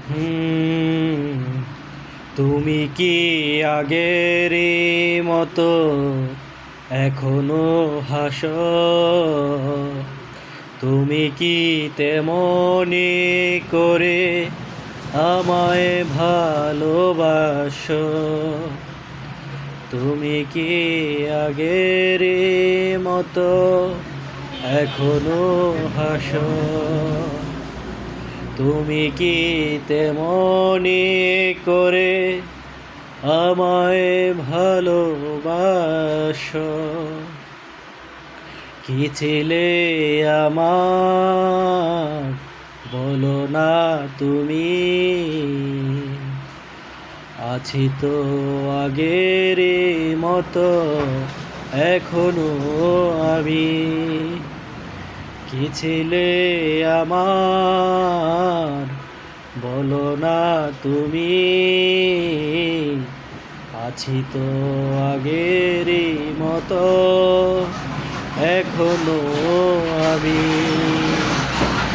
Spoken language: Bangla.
হুম, তুমি কি আগের মতো এখনো হাসো? তুমি কি তেমনি করে আমায় ভালোবাসো? তুমি কি আগের মতো এখনো হাসো? তুমি কি তেমনি করে আমায় ভালোবাসো? কি ছিলে আমার, বলো না তুমি? আছি তো আগের মতো এখনো আমি। কি ছিলে আমার, বলো না তুমি? আছি তো আগের মতো এখনো আমি।